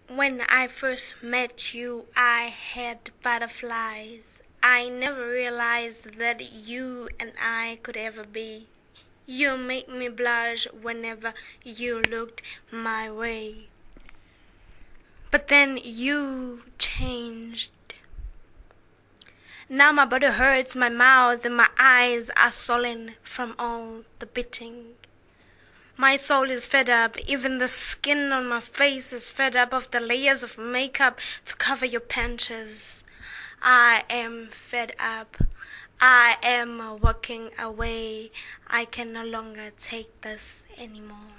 When I first met you, I had butterflies. I never realized that you and I could ever be. You make me blush whenever you looked my way. But then you changed. Now my body hurts, my mouth and my eyes are swollen from all the beating. My soul is fed up, even the skin on my face is fed up of the layers of makeup to cover your punches. I am fed up. I am walking away. I can no longer take this anymore.